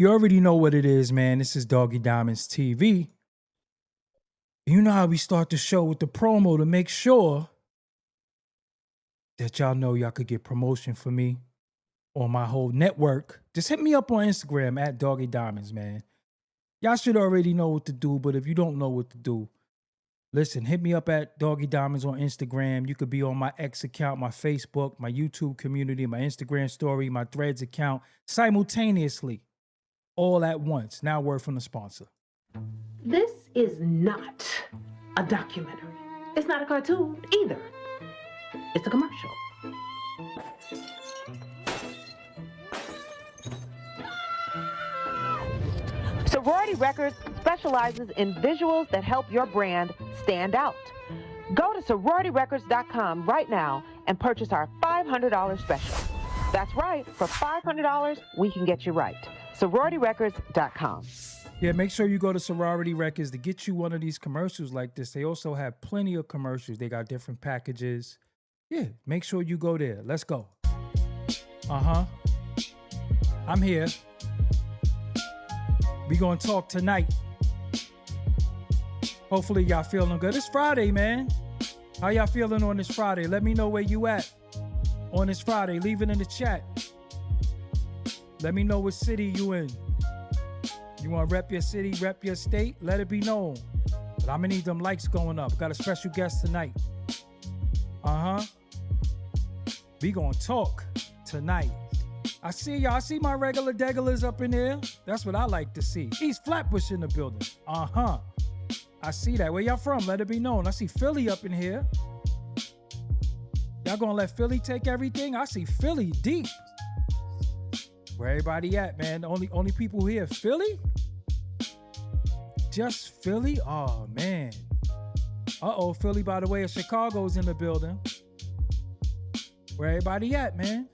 You already know what it is, man. This is Doggie Diamonds TV. You know how we start the show with the promo to make sure that y'all know y'all could get promotion for me on my whole network. Just hit me up on Instagram at Doggie Diamonds, man. Y'all should already know what to do, but if you don't know what to do, listen, hit me up at Doggie Diamonds on Instagram. You could be on my X account, my Facebook, my YouTube community, my Instagram story, my Threads account simultaneously, all at once. Now, word from the sponsor. This is not a documentary. It's not a cartoon either. It's a commercial. Sorority Records specializes in visuals that help your brand stand out. Go to sororityrecords.com right now and purchase our $500 special. That's right, for $500, we can get you right. sororityrecords.com. Yeah, make sure you go to Sorority Records to get you one of these commercials like this. They also have plenty of commercials. They got different packages. Yeah, make sure you go there. Let's go. I'm here. We gonna talk tonight. Hopefully y'all feeling good. It's Friday, man. How y'all feeling on this Friday? Let me know where you at on this Friday. Leave it in the chat. Let me know what city you in. You want to rep your city, rep your state? Let it be known. But I'm going to need them likes going up. Got a special guest tonight. We going to talk tonight. I see y'all. I see my regular degulars up in here. That's what I like to see. East Flatbush in the building. I see that. Where y'all from? Let it be known. I see Philly up in here. Y'all going to let Philly take everything? I see Philly deep. Where everybody at, man? Only people here, Philly? Just Philly? Oh, man. Philly, by the way, of Chicago's in the building. Where everybody at, man?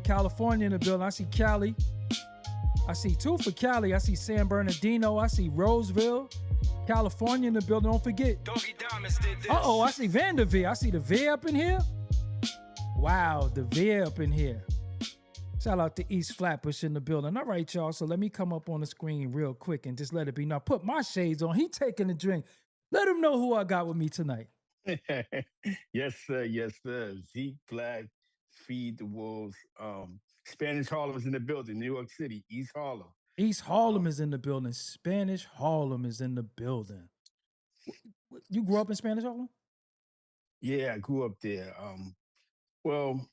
California in the building. I see Cali. I see two for Cali. I see San Bernardino. I see Roseville. California in the building. Don't forget. Doggie Diamonds did this. I see Vanderveer. I see the Veer up in here. Wow, the Veer up in here. Shout out to East Flatbush in the building. All right, y'all. So let me come up on the screen real quick and just let it be known. Put my shades on. He taking a drink. Let him know who I got with me tonight. Yes, sir. Yes, sir. Zeke Black, Feed the Wolves. Spanish Harlem is in the building. New York City, East Harlem. East Harlem is in the building. Spanish Harlem is in the building. You grew up in Spanish Harlem? Yeah, I grew up there. Well,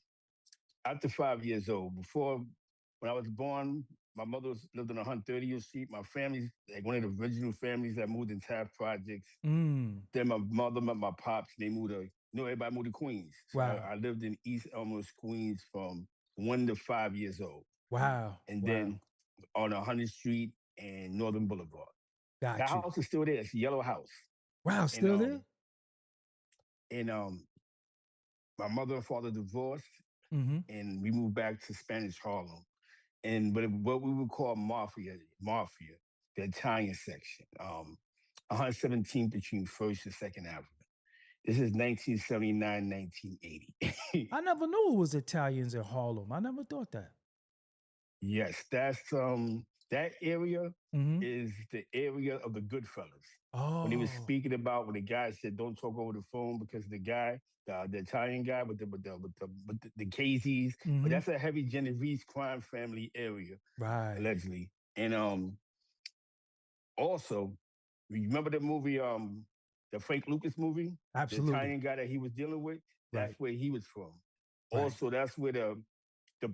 after 5 years old, when I was born, my mother lived on 130th Street. My family's like one of the original families that moved in Taft Projects. Then my mother met my pops. They moved everybody moved to Queens. So Wow. I lived in East Elmhurst, Queens from 1 to 5 years old. Wow. And then on 100th Street and Northern Boulevard. Got That you. house is still there. It's a yellow house. Wow, still there? And my mother and father divorced, and we moved back to Spanish Harlem. But what we would call Mafia, the Italian section, 117th between 1st and 2nd Avenue. This is 1979, 1980. I never knew it was Italians in Harlem. I never thought that. Yes, that's that area is the area of the Goodfellas. Oh. When he was speaking about when the guy said don't talk over the phone because the guy, the Italian guy with the KZs, but that's a heavy Genovese crime family area, right? Allegedly. And also, remember the movie, the Frank Lucas movie? Absolutely. The Italian guy that he was dealing with? That's where he was from. Right. Also, that's where the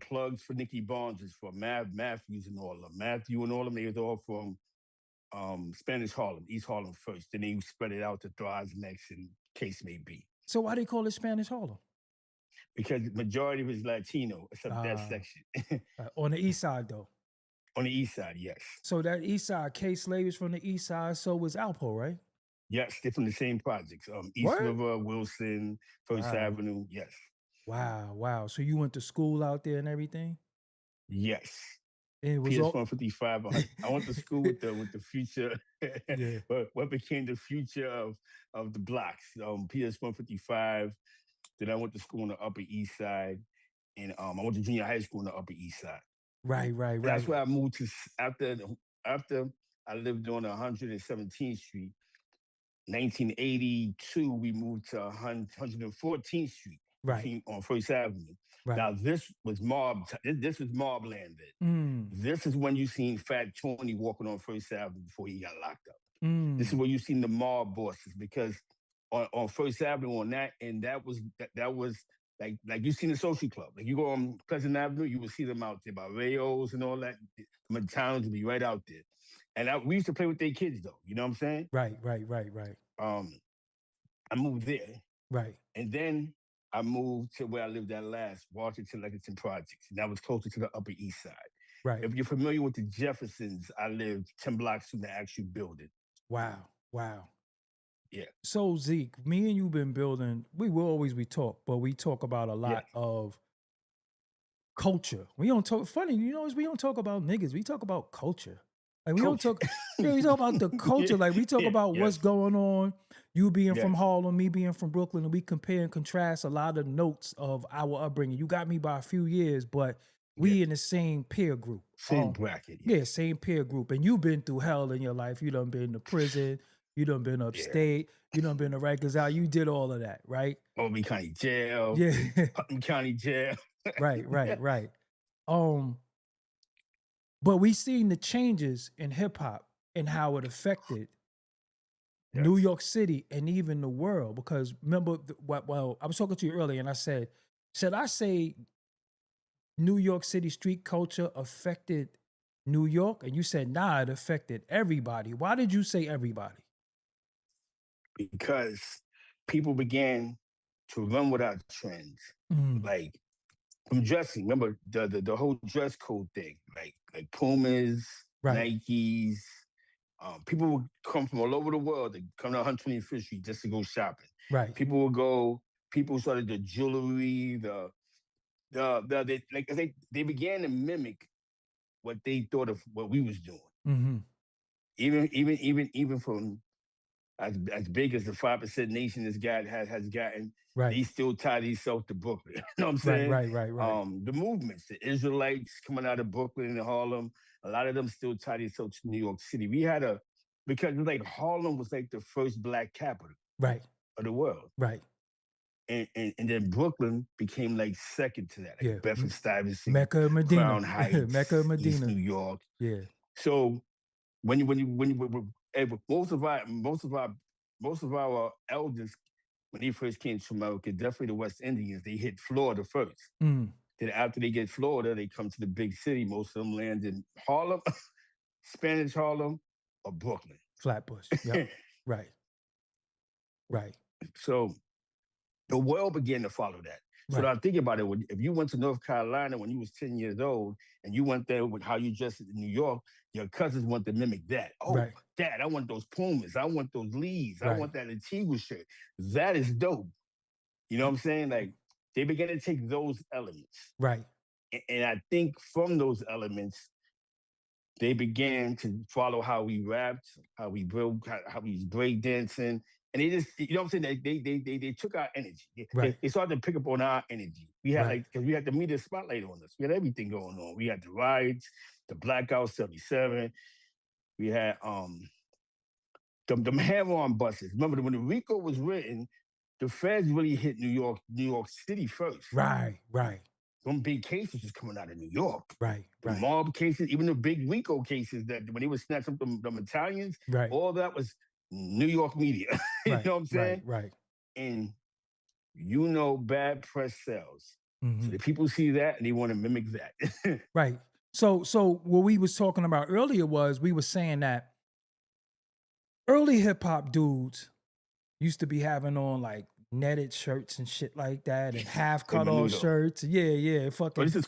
plugs for Nicky Barnes is from. Matthews and all of them. Matthew and all of them, they was all from Spanish Harlem, East Harlem first. Then they spread it out to Thrives next, and case may be. So why they call it Spanish Harlem? Because the majority was Latino, except that section. On the east side, though. On the east side, yes. So that east side, K-Slave is from the east side, so was Alpo, right? Yes, they're from the same projects. East River, Wilson, First Avenue, yes. Wow. So you went to school out there and everything? Yes. It was PS 155. I went to school with the future. Yeah. What became the future of the blocks? PS 155. Then I went to school on the Upper East Side, and I went to junior high school on the Upper East Side. Right. That's where I moved to after I lived on 117th Street. 1982, we moved to 114th Street Right. on First Avenue. Right. Now this was mob. This was mob land. This is when you seen Fat Tony walking on First Avenue before he got locked up. This is where you seen the mob bosses, because on First Avenue on that, and that was like you seen the social club. Like you go on Pleasant Avenue, you would see them out there by Rayos and all that. The towns would be right out there. And we used to play with their kids, though. You know what I'm saying? Right. I moved there. Right. And then I moved to where I lived at last, Washington Lexington Projects. And that was closer to the Upper East Side. Right. If you're familiar with the Jeffersons, I lived 10 blocks from the actual building. Wow. Yeah. So Zeke, me and you been building, we talk, but we talk about a lot of culture. We don't talk, funny, we don't talk about niggas. We talk about culture. Like we don't talk, we talk about the culture. Like we talk about what's going on. You being from Harlem, me being from Brooklyn, and we compare and contrast a lot of notes of our upbringing. You got me by a few years, but we in the same peer group. Same bracket. Yeah, same peer group. And you've been through hell in your life. You done been to prison. You done been upstate. You done been to Rikers Island. You did all of that, right? Albany County Jail. Yeah. Putnam County Jail. Right. But we seen the changes in hip hop and how it affected New York City and even the world. Because remember, I was talking to you earlier and I said, should I say New York City street culture affected New York? And you said, nah, it affected everybody. Why did you say everybody? Because people began to run without trends. Like from dressing, remember the whole dress code thing, like Pumas, Nikes. People would come from all over the world to come to 125th Street just to go shopping. Right. People started the jewelry, they began to mimic what they thought of what we was doing. Even from as big as the 5% nation has gotten, they still tie themselves to Brooklyn. You know what I'm saying? Right. The movements, the Israelites coming out of Brooklyn and Harlem, a lot of them still tie themselves to New York City. Because like Harlem was like the first Black capital of the world. Right. And then Brooklyn became like second to that. Like Bedford-Stuyvesant, Mecca, Medina. Crown Heights, Mecca, Medina. East New York. Yeah. So when most of our elders, when they first came to America, definitely the West Indians, they hit Florida first. Then after they get Florida, they come to the big city. Most of them land in Harlem, Spanish Harlem, or Brooklyn. Flatbush. Yep. Right. So the world began to follow that. So now think about it. If you went to North Carolina when you was 10 years old and you went there with how you dressed in New York, your cousins want to mimic that. Oh, Dad, I want those Pumas. I want those Lees. I want that Antigua shirt. That is dope. You know what I'm saying? Like, they began to take those elements. Right. And I think from those elements, they began to follow how we rapped, how we broke, how we was breakdancing. And they just, you know what I'm saying? They took our energy. They started to pick up on our energy. We had because we had the media spotlight on us. We had everything going on. We had the riots, the Blackout 77. We had the hammer-on buses. Remember, when the RICO was written, the feds really hit New York City first. Right. Some big cases was coming out of New York. Right. The mob cases, even the big RICO cases that when they would snatch up them Italians, all that was New York media. You know what I'm saying? Right. And bad press sells. So the people see that and they want to mimic that. Right. So what we was talking about earlier was we were saying that early hip hop dudes used to be having on like netted shirts and shit like that and half cut off shirts. Yeah. Fucking. This is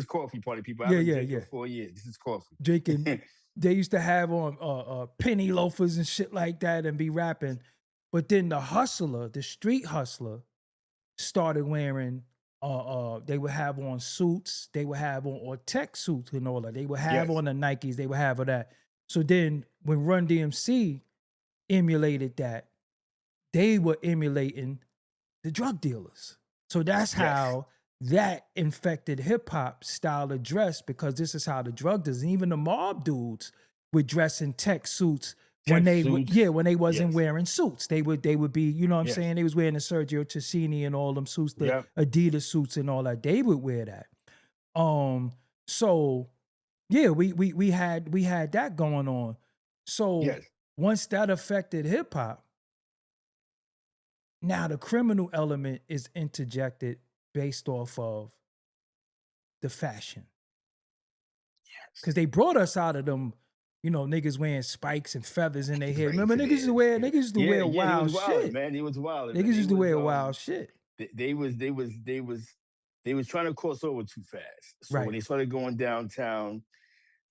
coffee party people. Yeah. For 4 years. This is coffee. Drinking. They used to have on penny loafers and shit like that and be rapping. But then the street hustler, started wearing, they would have on suits, they would have on, or tech suits and all that. They would have on the Nikes, they would have all that. So then when Run DMC emulated that, they were emulating the drug dealers. So that's how that infected hip hop style of dress, because this is how the drug does. And even the mob dudes would dress in tech suits when Tech they suits. when they wasn't Yes. wearing suits. They would be, you know what I'm Yes. saying? They was wearing the Sergio Tacchini and all them suits, the Yep. Adidas suits and all that. They would wear that. So yeah, we had that going on. So Yes. once that affected hip hop, now the criminal element is interjected based off of the fashion. Yes. Because they brought us out of them, you know, niggas wearing spikes and feathers in their hair. Right Remember, to niggas the used to head. wear, Yeah. niggas used to Yeah, wear yeah, they wild was wild, shit. man. They was wild. Niggas used to wear wild shit. They was trying to cross over too fast. So Right. when they started going downtown,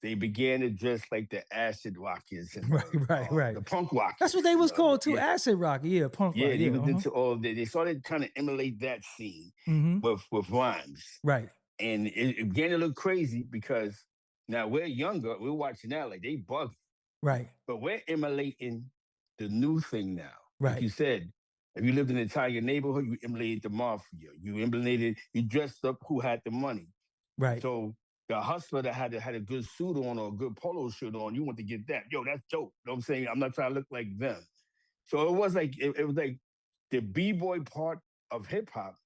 they began to dress like the acid rockers and Right. the punk rockers. That's what they was called too, yeah. acid rock. Yeah, punk rock. Yeah, they Yeah, was into all of that. They started trying to emulate that scene with rhymes. Right. And it began to look crazy because now we're younger, we're watching that like they bugging. Right. But we're emulating the new thing now. Right. Like you said, if you lived in an Italian neighborhood, you emulated the mafia. You dressed up who had the money. Right. So the hustler that had a good suit on or a good polo shirt on, you want to get that. Yo, that's dope. You know what I'm saying? I'm not trying to look like them. So it was like the B-boy part of hip hop,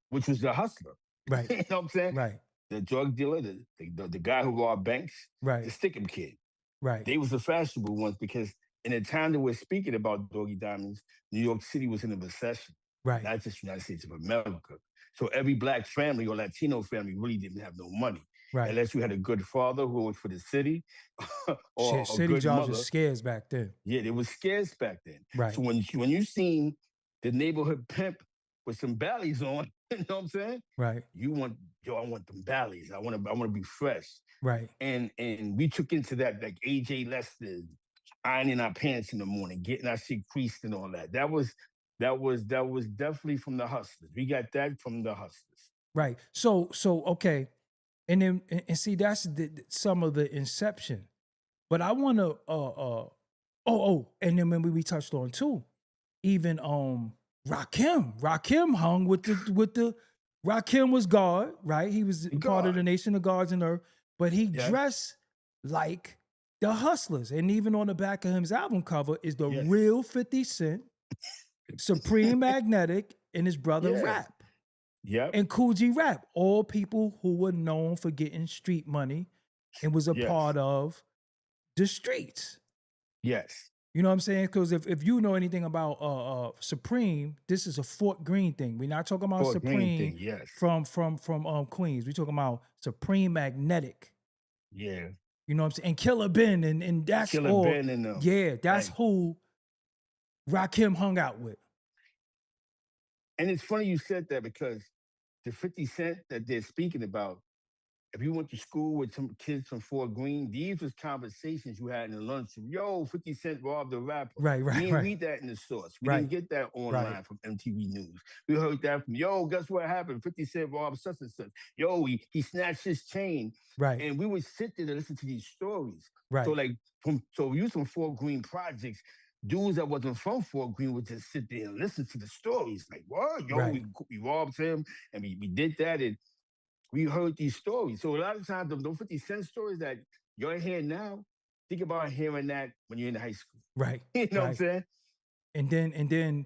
which was the hustler. Right. You know what I'm saying? Right. The drug dealer, the guy who robbed banks, right. the Stickum Kid. Right. They was the fashionable ones because in the time that we're speaking about Doggie Diamonds, New York City was in a recession. Right. Not just the United States of America. So every black family or Latino family really didn't have no money. Right. Unless you had a good father who worked for the city or Shit, a city good jobs mother. were scarce back then. Yeah, they were scarce back then. Right. So when you seen the neighborhood pimp with some ballies on, you know what I'm saying? Right. I want them ballies. I want to be fresh. Right. And we took into that like AJ Lester, ironing our pants in the morning, getting our shit creased and all that. That was definitely from the hustlers. We got that from the hustlers. Right. So okay. And then and see that's some of the inception. But I want to and then when we touched on too, even Rakim hung with the Rakim was guard, right? He was part of the Nation of Guards and Earth, but he dressed like the hustlers. And even on the back of his album cover is the real 50 Cent, Supreme Magnetic, and his brother Rap. Yep. And Kool G Rap, all people who were known for getting street money and was a part of the streets. Yes. You know what I'm saying? Because if you know anything about Supreme, this is a Fort Greene thing. We're not talking about Supreme from Queens. We're talking about Supreme Magnetic. Yeah. You know what I'm saying? And Killer Ben and that's Killer all. Ben and them. Yeah, that's who Rakim hung out with. And it's funny you said that because the 50 Cent that they're speaking about, if you went to school with some kids from Fort Greene, these was conversations you had in the lunchroom. Yo, 50 Cent robbed the rapper. Right. We didn't read that in the source. We didn't get that online from MTV News. We heard that from, yo, guess what happened? 50 Cent robbed such and such. Yo, he snatched his chain. Right. And we would sit there to listen to these stories. Right. So we used some Fort Greene projects. Dudes that wasn't from Fort Greene would just sit there and listen to the stories. Like, what? Yo, we robbed him and we did that. And we heard these stories. So a lot of times, those 50 Cent stories that you're hearing now, think about hearing that when you're in high school. Right. You know what I'm saying? And then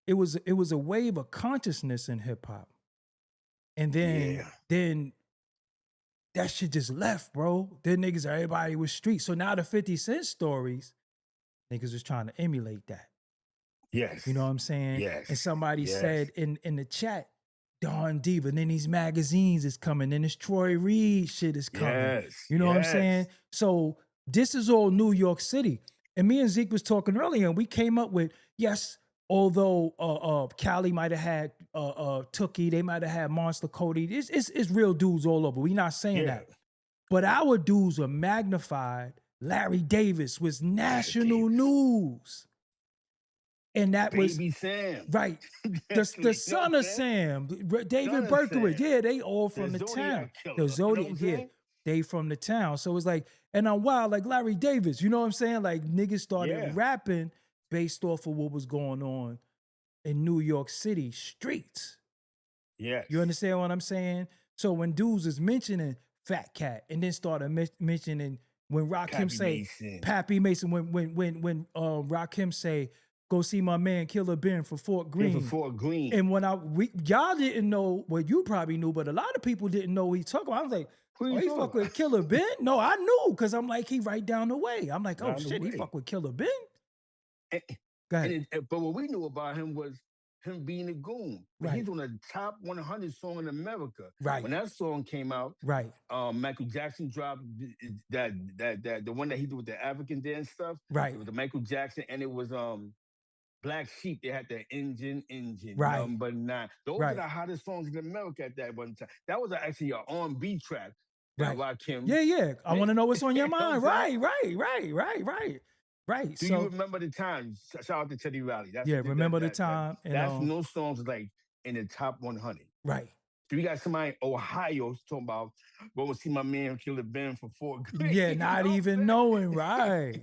it was a wave of consciousness in hip hop. And then that shit just left, bro. Then everybody was street. So now the 50 Cent stories, niggas was trying to emulate that. Yes. You know what I'm saying? Yes. And somebody said in the chat, Don Diva, and then these magazines is coming, and this Troy Reed shit is coming. Yes. You know what I'm saying? So this is all New York City. And me and Zeke was talking earlier, and we came up with, although Cali might have had Tookie, they might have had Monster Cody. It's real dudes all over. We not saying that. But our dudes were magnified. Larry Davis was national news. And that Baby Sam. Right. The son of Sam, David Berkowitz. Yeah, they all from the town. The Zodiac, they from the town. So it's like, and I'm wild, like Larry Davis, you know what I'm saying? Like niggas started rapping based off of what was going on in New York City streets. Yes. You understand what I'm saying? So when dudes is mentioning Fat Cat and then started mentioning when Rakim say Pappy Mason, when Rakim say go see my man Killer Ben for Fort Greene. For Fort Greene. And when y'all didn't know, well, you probably knew, but a lot of people didn't know what he talking about. I was like, oh, he fuck with Killer Ben? No, I knew, because I'm like, he right down the way. I'm like, oh shit, he fuck with Killer Ben? Go ahead. But what we knew about him was him being a goon. Right. He's on the top 100 song in America. Right. When that song came out, right. Michael Jackson dropped the one that he did with the African dance stuff. Right. It was the Michael Jackson, and it was Black Sheep. They had the engine right. number 9. Those are the hottest songs in America at that one time. That was actually an R&B track. Right. Rakim. Yeah. I want to know what's on your mind. Right. Do you remember the time? Shout out to Teddy Riley. Remember the time. That's no songs like in the top 100. Right. So we got somebody in Ohio talking about going to see my man Killer Ben for Fort Greene. Yeah, not even knowing. Right.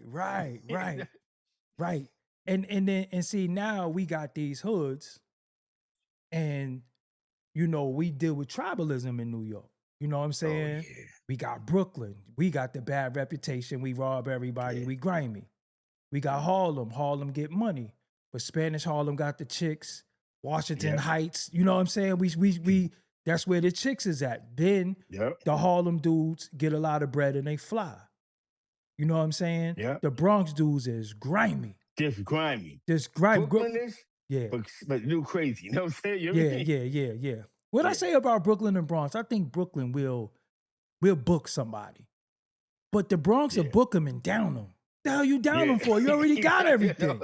And see, now we got these hoods, and we deal with tribalism in New York. You know what I'm saying? Oh, yeah. We got Brooklyn. We got the bad reputation. We rob everybody. Yeah. We grimy. We got Harlem. Harlem get money. But Spanish Harlem got the chicks. Washington Heights. You know what I'm saying? We that's where the chicks is at. Then the Harlem dudes get a lot of bread and they fly. You know what I'm saying? Yeah. The Bronx dudes is grimy. Just grimy. Brooklyn is, but you crazy. You know what I'm saying? Yeah. What I say about Brooklyn and Bronx, I think Brooklyn will book somebody. But the Bronx will book them and down them. The hell you down them for? You already got everything.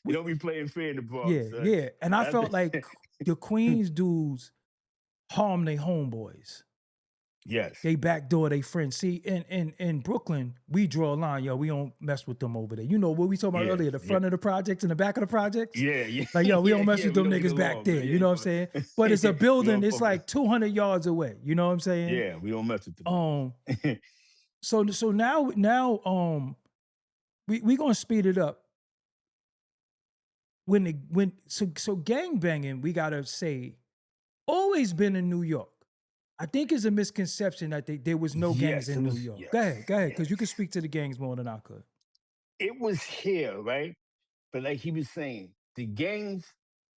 You don't be playing fair in the Bronx. Yeah. And I felt like the Queens dudes harm their homeboys. Yes. They backdoor their friends. See, in Brooklyn, we draw a line. Yo, we don't mess with them over there. You know what we talking about earlier, the front of the projects and the back of the projects? Yeah. Like, yo, we don't mess with them niggas back there. You know what I'm saying? But it's a building, it's like 200 yards away. You know what I'm saying? Yeah, we don't mess with them. So now we gonna speed it up. So gang banging, we gotta say, always been in New York. I think it's a misconception that there was no gangs in New York. Go ahead, because you can speak to the gangs more than I could. It was here, right? But like he was saying, the gangs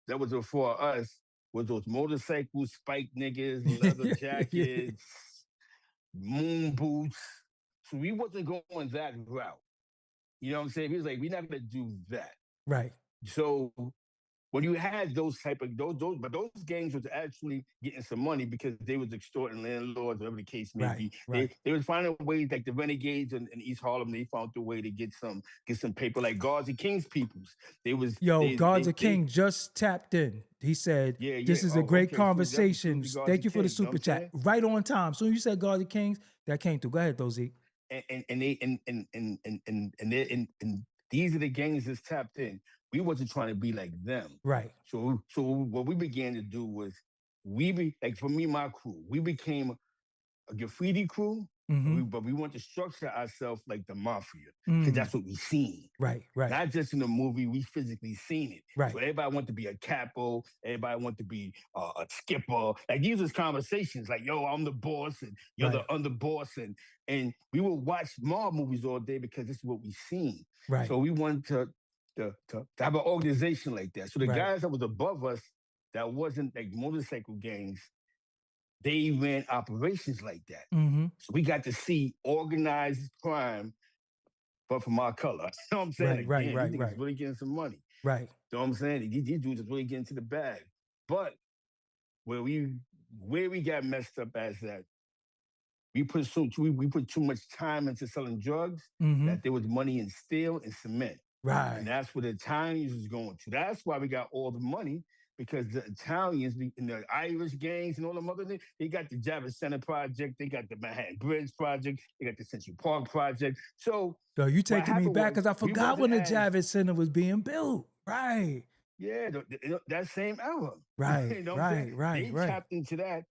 that was before us was those motorcycle spike niggas, leather jackets, moon boots. So we wasn't going that route. You know what I'm saying? He was like, we're not gonna do that. Right. So when you had those type of but those gangs was actually getting some money because they was extorting landlords, whatever the case may be. Right. They was finding ways, like the Renegades in East Harlem, they found a way to get some paper, like Guards of King's peoples. Guards of King just tapped in. He said, this is a great conversation. Thank you for the super chat. Right on time. So you said Guards of Kings, that came through. Go ahead, though, Zeke. And these are the gangs that's tapped in. We wasn't trying to be like them. Right. So what we began to do was for me, my crew, we became a graffiti crew, but we want to structure ourselves like the mafia, because that's what we seen. Right. Not just in the movie, we physically seen it. Right. So everybody want to be a capo, everybody want to be a skipper. Like these was conversations like, yo, I'm the boss and you're the underboss. And we would watch mob movies all day because this is what we seen. Right. So we wanted to have an organization like that. So the guys that was above us, that wasn't like motorcycle gangs, they ran operations like that. So we got to see organized crime, but from our color. You know what I'm saying? Right. These niggas really getting some money. Right. You know what I'm saying? These dudes is really getting to the bag. But where we got messed up as that, we put too much time into selling drugs that there was money in steel and cement. Right. And that's where the Italians was going to. That's why we got all the money, because the Italians and the Irish gangs and all them other things, they got the Javits Center Project, they got the Manhattan Bridge Project, they got the Central Park Project. So you taking me back, because I forgot when the Javits Center was being built. Right. Yeah, that same era. Right. You know Right. They tapped into that.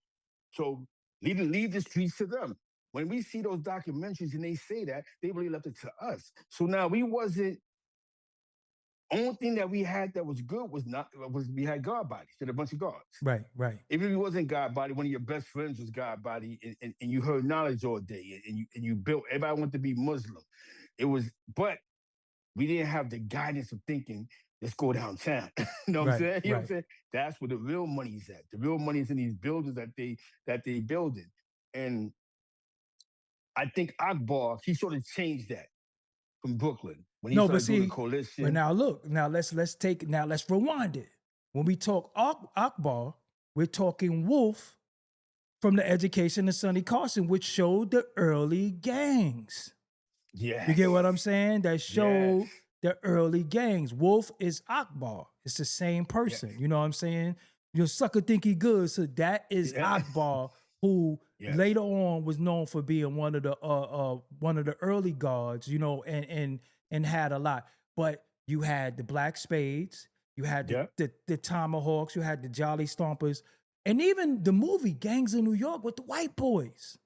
So leave the streets to them. When we see those documentaries and they say that, they really left it to us. So now we wasn't only thing that we had that was good was we had God bodies. We had a bunch of gods. Right, right. Even if it wasn't God body, one of your best friends was God body, and you heard knowledge all day, and you built. Everybody wanted to be Muslim. It was, but we didn't have the guidance of thinking. Let's go downtown. You know what I'm saying? You know what I'm saying? That's where the real money's at. The real money's in these buildings that they building. And I think Akbar, he sort of changed that from Brooklyn when he started doing the coalition. But now look, let's rewind it. When we talk Akbar, we're talking Wolf from The Education of Sonny Carson, which showed the early gangs. Yeah. You get what I'm saying? That showed the early gangs. Wolf is Akbar. It's the same person. You know what I'm saying? Your sucker think he good. So that is Akbar, who later on was known for being one of the early guards, you know, and had a lot. But you had the Black Spades, you had the Tomahawks, you had the Jolly Stompers, and even the movie Gangs in New York with the white boys.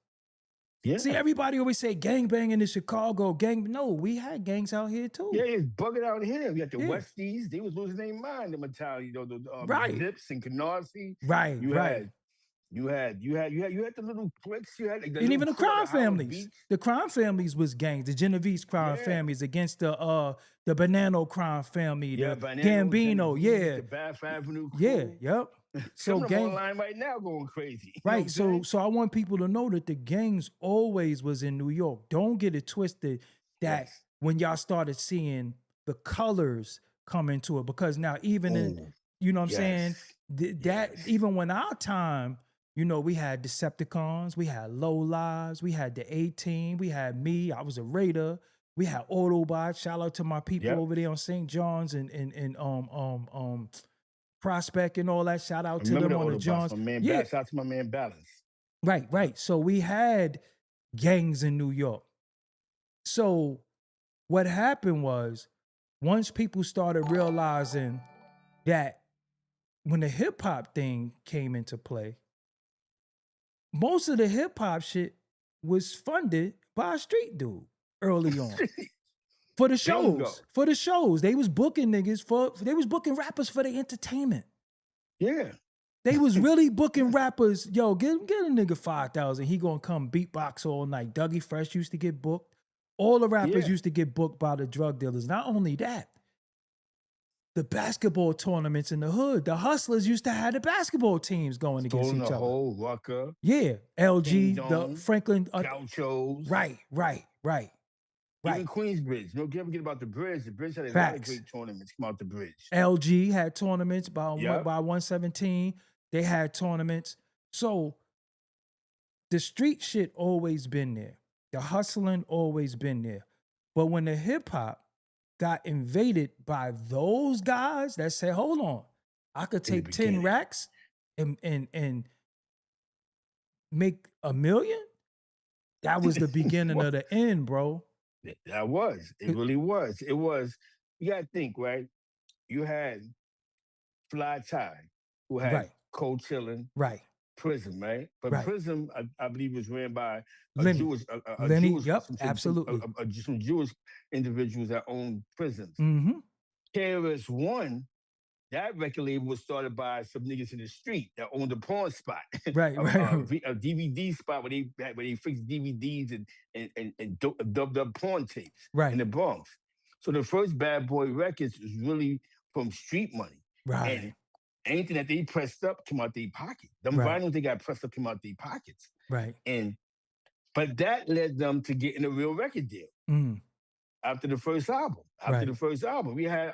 Yeah. See, everybody always say gang banging in Chicago, gang. No, we had gangs out here too. Yeah, it's bugging out here. We got the Westies. They was losing their mind, the mentality, you know, the Zips and Canarsie. Right, You had the little cliques. You had and even the crime families. The crime families was gangs. The Genovese crime families against the Banano crime family. The Gambino. The Bath Avenue crew. Yep. So gang online right now going crazy. Right. So I want people to know that the gangs always was in New York. Don't get it twisted that when y'all started seeing the colors come into it, because now even in, you know what I'm saying, that even when our time, you know, we had Decepticons, we had Low Lives, we had the A-Team, we had me, I was a Raider, we had Autobots. Shout out to my people over there on St. John's and Prospect and all that. Shout out to them on the Johns. Shout out to my man Balance. Right. So we had gangs in New York. So what happened was, once people started realizing that when the hip hop thing came into play, most of the hip hop shit was funded by a street dude early on. For the shows. They was booking niggas they was booking rappers for their entertainment. Yeah. They was really booking rappers. Yo, get a nigga 5,000. He gonna come beatbox all night. Dougie Fresh used to get booked. All the rappers used to get booked by the drug dealers. Not only that, the basketball tournaments in the hood, the hustlers used to have the basketball teams going against each other. Whole Rucker. Yeah. LG, the Franklin. Gauchos. Right. Even Queensbridge. Don't ever forget about the Bridge. The Bridge had a lot of great tournaments come out the Bridge. LG had tournaments by 117. They had tournaments. So the street shit always been there. The hustling always been there. But when the hip hop got invaded by those guys that said, hold on, I could take 10 racks and make $1 million. That was the beginning of the end, bro. That was. It really was. It was. You got to think, right? You had Fly Tie, who had Cold Chillin'. Right. Prism, right? But Prism, I believe, was ran by Lenny. Jewish, absolutely. Some Jewish individuals that owned prisons. Mm-hmm. KRS-One, that record label was started by some niggas in the street that owned a porn spot. Right. A DVD spot where they fixed DVDs and dubbed up porn tapes in the Bronx. So the first Bad Boy Records was really from street money. Right. And anything that they pressed up came out their pocket. Them vinyls they got pressed up came out their pockets. Right. But that led them to getting a real record deal. After the first album. We had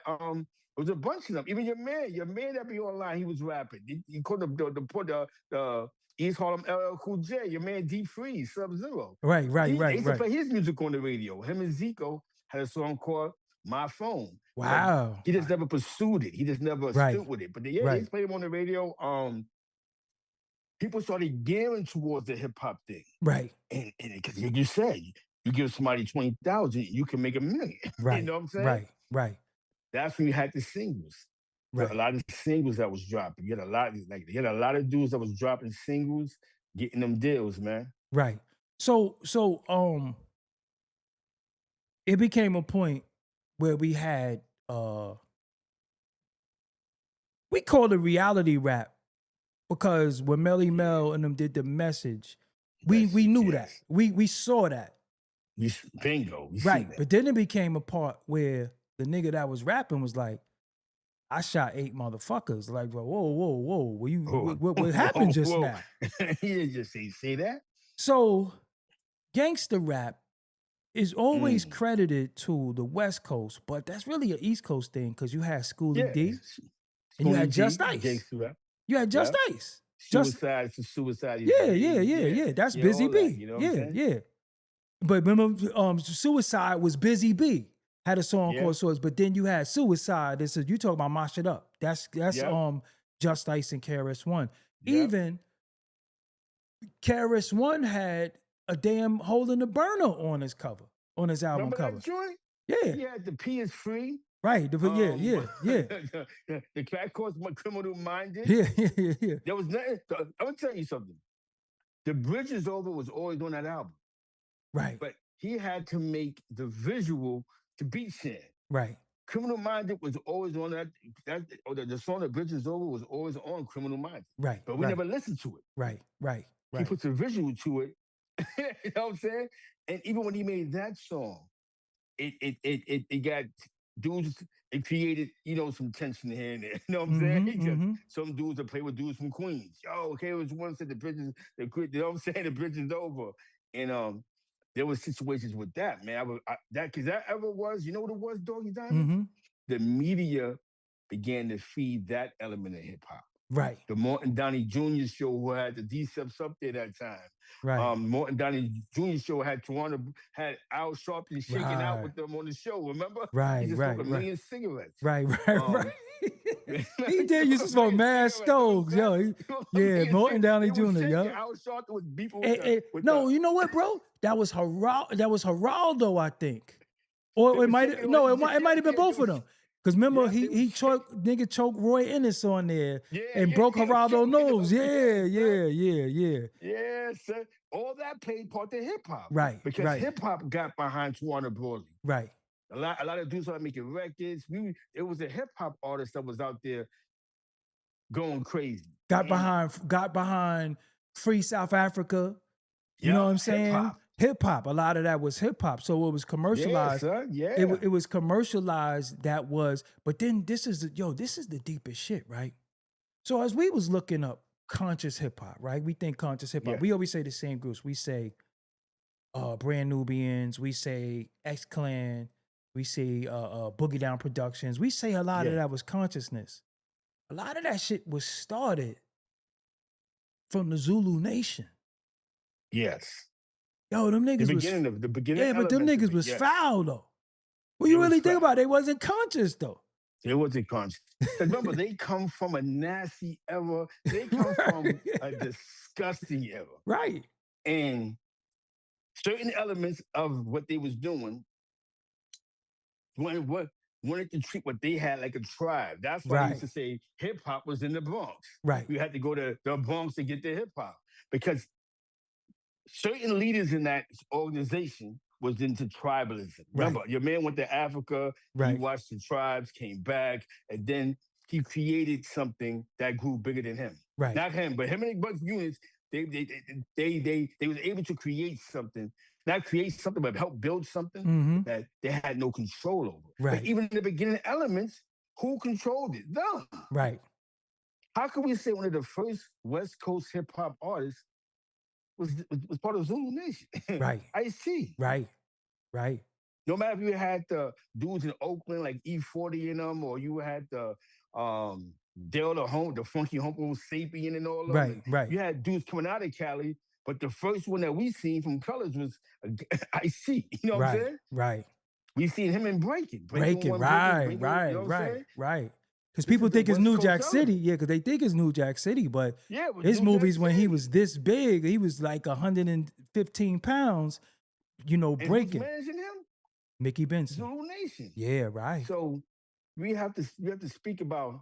there was a bunch of them. Even your man that be online, he was rapping. He called the East Harlem LL Cool J, your man D Freeze, Sub-Zero. Right. He used to play his music on the radio. Him and Zico had a song called My Phone. Wow. He just never pursued it. He just never stood with it. But he played him on the radio. People started gearing towards the hip hop thing. Right. And because you said, you give somebody 20,000, you can make $1 million. Right. You know what I'm saying? Right. That's when you had the singles. Right. A lot of singles that was dropping. You had a lot of dudes that was dropping singles, getting them deals, man. Right. So it became a point where we had we called it reality rap because when Melly Mel and them did the message, we knew that. We saw that. Bingo. We right. See that. But then it became a part where the nigga that was rapping was like, I shot 8 motherfuckers. Like, whoa. What happened just now? He didn't just say that. So gangster rap is always credited to the West Coast, but that's really an East Coast thing because you had Schoolie D and you had Just Ice. You had Just Ice. Suicide to Suicide. Yeah. That's Busy B. That, you know what I'm saying? Yeah. But remember, Suicide was Busy B. Had a song called Swords, but then you had Suicide. That said, you talk about Mash It Up. That's Just Ice and KRS-One. Even KRS-One had a damn Hole in the Burner on his cover, on his album cover. That joint? Yeah. He had the P is Free. Right. Yeah. The Crack Course Criminal Minded. Yeah. There was nothing. I'm gonna tell you something. The Bridge is Over was always on that album. Right. But he had to make the visual to beat shit. Right. Criminal Minded was always on the song The Bridge is Over was always on Criminal Minded. Right. But we never listened to it. Right. He puts a visual to it. You know what I'm saying? And even when he made that song, it got dudes, it created, some tension here and there. You know what I'm saying? Some dudes that play with dudes from Queens. Yo, okay, it was one said the bridges, you know what I'm saying? The bridge is over. And there was situations with that, man. Because that ever was, you know what it was, Doggie Diamonds? The media began to feed that element of hip hop. Right. The Morton Downey Jr. show, who had the D-Steps up there that time. Right. Morton Downey Jr. show had Al Sharpton shaking out with them on the show. Remember? Right. He just smoked a million cigarettes. Right. He did used to smoke mad stoves, yo. Morton Downey Jr. Yo. Al Sharpton was beefing with no, you know what, bro? That was Geraldo, I think. Or it might have been both of them. Because remember, he choked Roy Ennis on there and broke Geraldo's nose. Yeah. Yeah, sir. All that played part of hip hop. Right. Because hip hop got behind Tawana Broadly. Right. A lot of dudes started making records. It was a hip hop artist that was out there going crazy. Got behind Free South Africa. You know what I'm saying? Hip hop. A lot of that was hip hop. So it was commercialized. Yeah. It was commercialized. But then this is the deepest shit, right? So as we was looking up conscious hip hop, right? We think conscious hip hop. We always say the same groups. We say Brand Nubians. We say X-Clan. We say Boogie Down Productions. We say a lot of that was consciousness. A lot of that shit was started from the Zulu Nation. Yes. Yo, them niggas the beginning. Yeah, but them niggas was foul though. Well, you really think about it, they wasn't conscious though. They wasn't conscious. Remember, they come from a nasty era. They come from a disgusting era. Right. And certain elements of what they was doing wanted to treat what they had like a tribe. That's why I used to say hip hop was in the Bronx. Right. You had to go to the Bronx to get the hip hop because certain leaders in that organization was into tribalism. Remember, your man went to Africa, he watched the tribes, came back, and then he created something that grew bigger than him. Right. Not him, but him and Bugs units, they was able to create something. Not create something, but help build something that they had no control over. Right. But even in the beginning elements, who controlled it? Them. Right. How can we say one of the first West Coast hip hop artists was part of Zulu Nation? Right. Ice-T. Right. No matter if you had the dudes in Oakland like E40 in them, or you had the Dale the Funky Humble Sapien and all of them. Right. You had dudes coming out of Cali, but the first one that we seen from Colors was Ice-T. You know what I'm saying? Right. We seen him in Breaking. Right. Because people think it's New Jack City. Yeah, because they think it's New Jack City, but his movies when he was this big, he was like 115 pounds, and breaking. Who's managing him? Mickey Benson. Zulu Nation. Yeah, right. So we have to speak about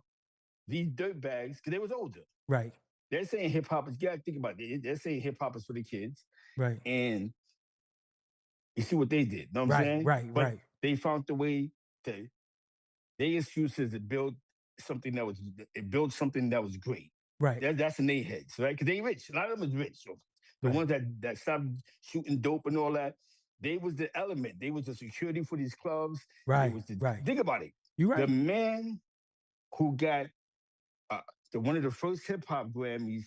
these dirtbags because they was older. Right. They're saying hip hop is, you gotta think about it. They're saying hip hop is for the kids. Right. And you see what they did. Know what I'm saying? Right. They found the way to, their excuse is to build something that was, it built something that was great. Right. That's in their heads, right? Because they rich. A lot of them is rich. So the ones that stopped shooting dope and all that, they was the element. They was the security for these clubs. Right. They was think about it. You're right. The man who got one of the first hip hop Grammys,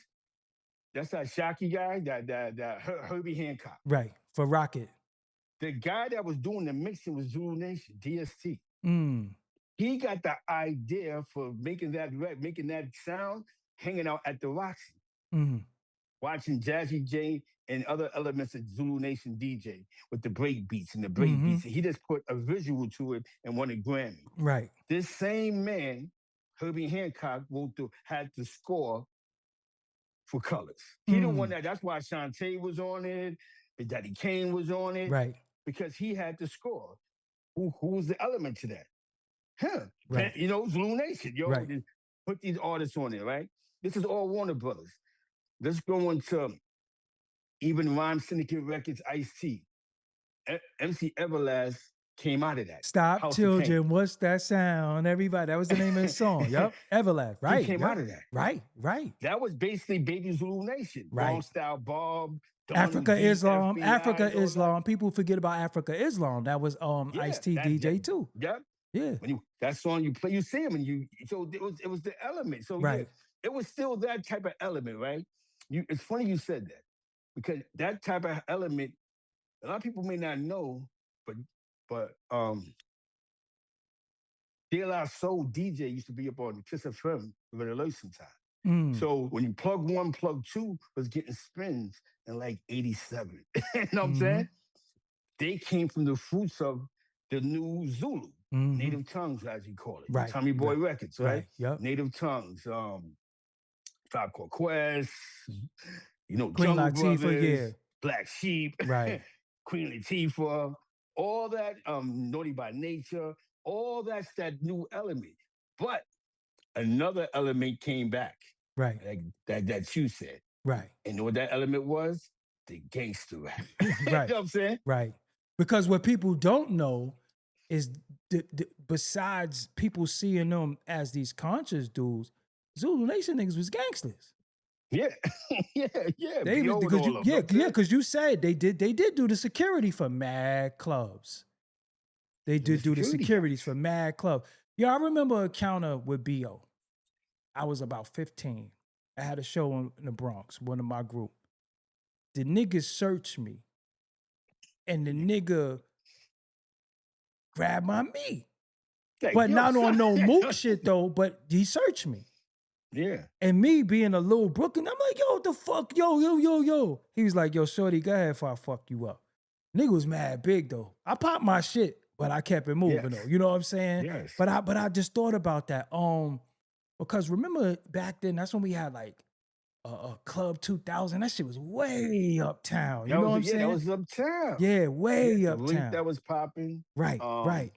that's that Shocky guy, that Herbie Hancock. Right. For Rocket. The guy that was doing the mixing was Zulu Nation, DST. Mm. He got the idea for making that sound, hanging out at the Roxy, watching Jazzy J and other elements of Zulu Nation DJ with the break beats and the break beats. He just put a visual to it and won a Grammy. Right. This same man, Herbie Hancock, had the score for Colors. He the one that's why Shantae was on it, Big Daddy Kane was on it. Right. Because he had the score. Who was the element to that? Him. Right. You know, Zulu Nation. Yo, right. Put these artists on there, right? This is all Warner Brothers. Let's go into even Rhyme Syndicate Records, Ice-T. MC Everlast came out of that. Stop, House children. What's that sound? Everybody. That was the name of the song. Yep. Everlast. Right. He came out of that. Right. Right. That was basically Baby Zulu Nation. Right. Long Style Bob. Africa Islam. FBI, Africa Islam. People forget about Africa Islam. That was Ice-T DJ too. Yep. Yeah. When that song you play, you see him, and so it was the element. So right. Yeah, it was still that type of element, right? It's funny you said that, because that type of element, a lot of people may not know, but De La Soul DJ used to be up on Kiss FM Revelation time. So when you plug one, plug two was getting spins in like 87. You know what I'm saying? They came from the fruits of the new Zulu, Native Tongues, as you call it. Right. Tommy Boy Records, right? Yep. Native Tongues, Tribe Called Quest, Queen Jungle Latifah, Brothers, Black Sheep, right. Queen Latifah, all that, Naughty by Nature, all that's that new element. But another element came back. Right. That you said. Right. And what that element was? The gangster rap. Right. You know what I'm saying? Right. Because what people don't know is besides people seeing them as these conscious dudes, Zulu Nation niggas was gangsters. Yeah. yeah. Because you said they did do the security for mad clubs. They did do the securities for mad clubs. Yeah, I remember a counter with B.O. I was about 15. I had a show in the Bronx, one of my group. The nigga searched me. And the nigga grabbed my meat. But not on no mook shit though, but he searched me. Yeah. And me being a little Brooklyn, I'm like, yo, what the fuck? Yo. He was like, yo, shorty, go ahead before I fuck you up. Nigga was mad big though. I popped my shit, but I kept it moving though. You know what I'm saying? Yes. But I just thought about that. Because remember back then, that's when we had like Club 2000. That shit was way uptown. You know what I'm saying? That was uptown. Yeah, way uptown. That was popping. Right, right.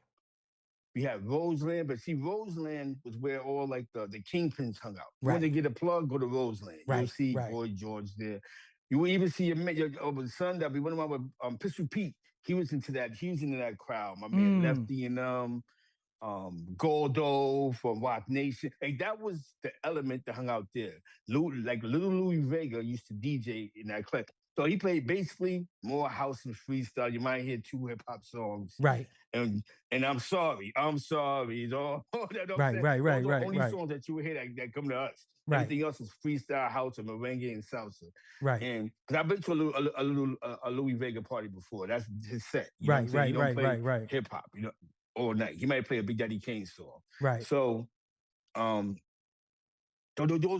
We had Roseland, but see, Roseland was where all like the kingpins hung out. Right. When they get a plug, go to Roseland. Right. You'll see Boy George there. You will even see your son that be one of my Pistol Pete. He was into that. He was into that crowd. My man Lefty and Gordo from Rock Nation. Like that was the element that hung out there. Little Louis Vega used to DJ in that club. So he played basically more house and freestyle. You might hear 2 hip hop songs. Right. And I'm sorry. It's all that. Right. Only songs that you would hear that come to us. Right. Everything else is freestyle, house, and merengue and salsa. Right. And because I've been to a Louis Vega party before. That's his set. You right. know what I'm saying? He don't play Right. hip hop. All night. He might play a Big Daddy Kane song. Right. So, those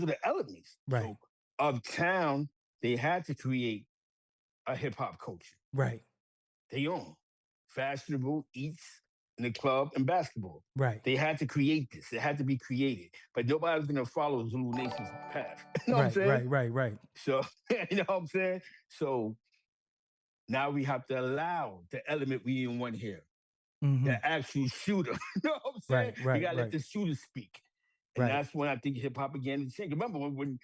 are the elements. Right. So, uptown, they had to create a hip hop culture. Right. They own fashionable, eats in the club, and basketball. Right. They had to create this. It had to be created. But nobody's gonna follow Zulu Nation's path. You know what I'm saying? Right. So, you know what I'm saying? So now we have to allow the element we didn't want here. The actual shooter. You know what I'm saying? Right. You gotta let the shooter speak. And that's when I think hip hop began to change. Remember when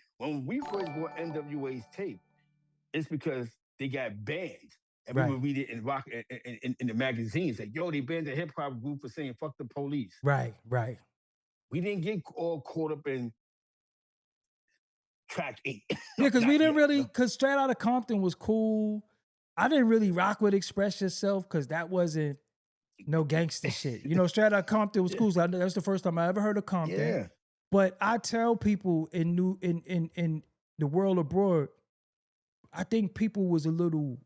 we first bought NWA's tape, it's because they got banned. And we would read it in rock in the magazines. Like, yo, they banned the hip hop group for saying fuck the police. Right. We didn't get all caught up in track 8. Yeah, because we didn't really, because Straight Outta Compton was cool. I didn't really rock with Express Yourself because that wasn't no gangster shit. You know, Straight Outta Compton was cool. So that's the first time I ever heard of Compton. Yeah. But I tell people in the world abroad, I think people was a little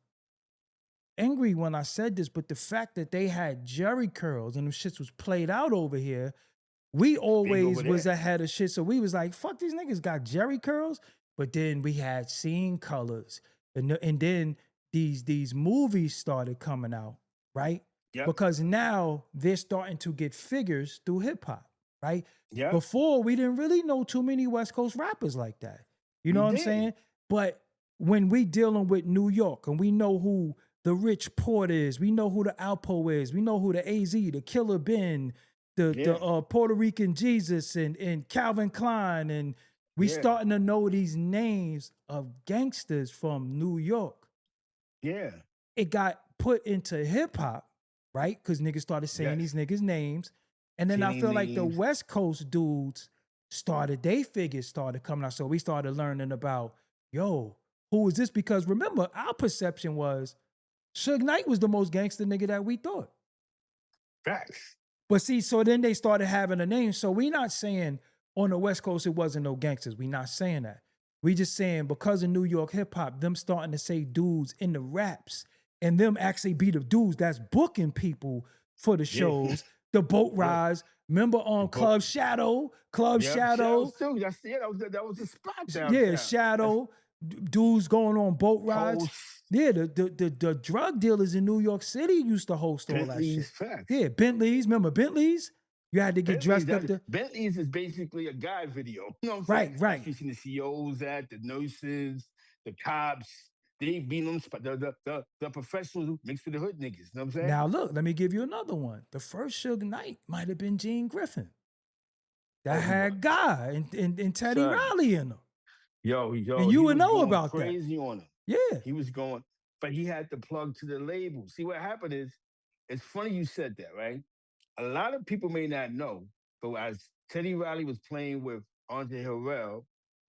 angry when I said this, but the fact that they had Jerry curls and them shits was played out over here, we always was ahead of shit. So we was like, fuck, these niggas got Jerry curls. But then we had Seeing Colors. And then these movies started coming out, right? Yep. Because now they're starting to get figures through hip hop, right? Yeah. Before, we didn't really know too many West Coast rappers like that. You know what I'm saying? But when we dealing with New York and we know who the Rich Port is, we know who the Alpo is, we know who the AZ, the Killer Ben, the Puerto Rican Jesus and Calvin Klein, and we starting to know these names of gangsters from New York. Yeah. It got put into hip hop, right? Because niggas started saying these niggas' names. And then I feel like the West Coast dudes they figures started coming out. So we started learning about, yo, who is this? Because remember, our perception was Suge Knight was the most gangster nigga that we thought. Facts. But see, so then they started having a name. So we not saying on the West Coast it wasn't no gangsters. We not saying that. We just saying because of New York hip hop, them starting to say dudes in the raps and them actually be the dudes that's booking people for the shows, the boat rides. Remember on Club Shadow? Shadow. That was the spot downtown. Shadow. Dudes going on boat rides. Yeah, the drug dealers in New York City used to host all that shit. Facts. Yeah, Bentleys. Remember Bentleys? You had to get dressed up. Bentleys is basically a guy video. You know what I'm saying? Right. You seen the CEOs the nurses, the cops. They be them the professionals mixed with the hood niggas. You know what I'm saying? Now look, let me give you another one. The first Suge Knight might have been Gene Griffin. That had Guy and Teddy Riley in them. Yo, and you would know about crazy that. On him. Yeah. He was going, but he had to plug to the label. See, what happened is, it's funny you said that, right? A lot of people may not know, but as Teddy Riley was playing with Andre Harrell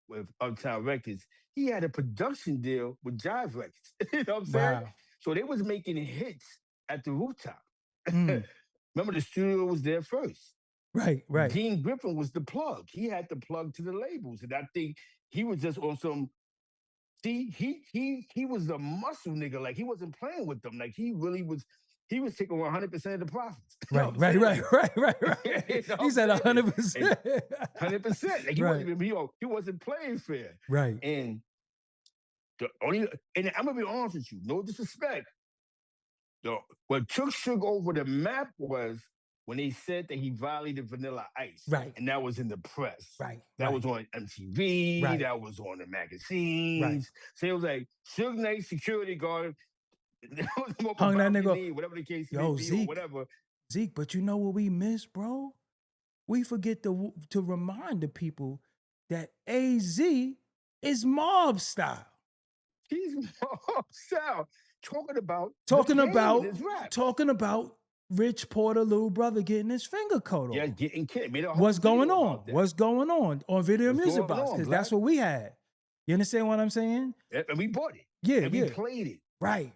with Uptown Records, he had a production deal with Jive Records. You know what I'm saying? Wow. So they was making hits at the rooftop. Remember, the studio was there first. Right. Gene Griffin was the plug. He had to plug to the labels. And I think he was just on some, he was a muscle nigga. Like, he wasn't playing with them. Like, he really was, he was taking 100% of the profits. Right. He said 100%. 100%. Like, he wasn't playing fair. Right. And I'm gonna be honest with you, no disrespect. What took Suge over the map was when they said that he violated Vanilla Ice. Right. And that was in the press. Right. That was on MTV. Right. That was on the magazines. Right. So it was like Suge Knight security guard. Hung that nigga. Whatever the case may be, Zeke, or whatever. Zeke, but you know what we miss, bro? We forget to remind the people that AZ is mob style. He's mob style. Talking about Rich Porter, little brother, getting his finger cut off. Yeah, getting killed. What's going on? What's going on Video Music Box? Because that's what we had. You understand what I'm saying? And we bought it. Yeah, and we played it. Right.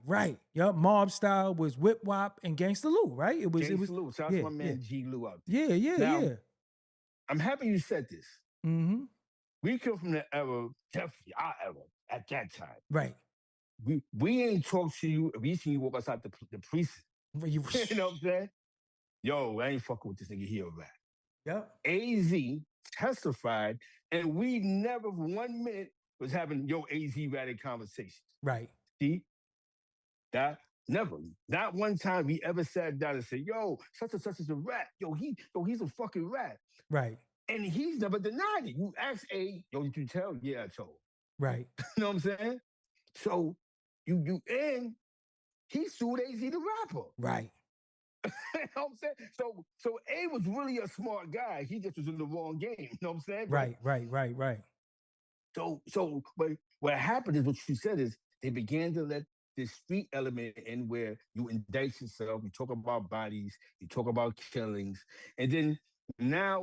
Yup. Mob style was Whip Wop and Gangsta Lou, right? It was Lou. Shout out to my man G Lou out there. Yeah. I'm happy you said this. Mm-hmm. We come from the era, definitely our era, at that time. Right. We ain't talked to you. We seen you walk outside the precinct. You know what I'm saying? Yo, I ain't fucking with this nigga here, rap. Yep. AZ testified, and we never 1 minute was having AZ ratted conversations. Right. See? That never. Not one time we ever sat down and said, yo, such and such is a rat. He's a fucking rat. Right. And he's never denied it. You ask did you tell? Yeah, I told. Right. You know what I'm saying? So and he sued AZ the rapper. Right. You know what I'm saying? So A was really a smart guy. He just was in the wrong game. You know what I'm saying? Right. So but what happened is what you said is they began to let this street element in where you indict yourself, you talk about bodies, you talk about killings, and then Now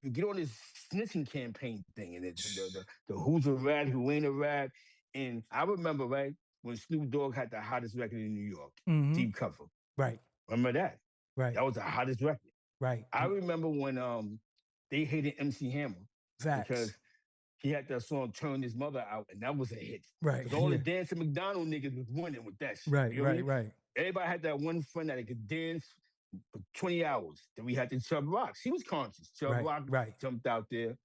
you get on this snitching campaign thing, and the who's a rat, who ain't a rat. And I remember, right, when Snoop Dogg had the hottest record in New York, Deep Cover. Right. Remember that? Right. That was the hottest record. Right. I remember when they hated MC Hammer because he had that song "Turn His Mother Out," and that was a hit. Right. Because all the dancing McDonald niggas was winning with that shit. Right. You know right. Right. Everybody had that one friend that could dance for 20 hours. Then we had the Chubb Rock. She was conscious. Chubb Rock jumped out there.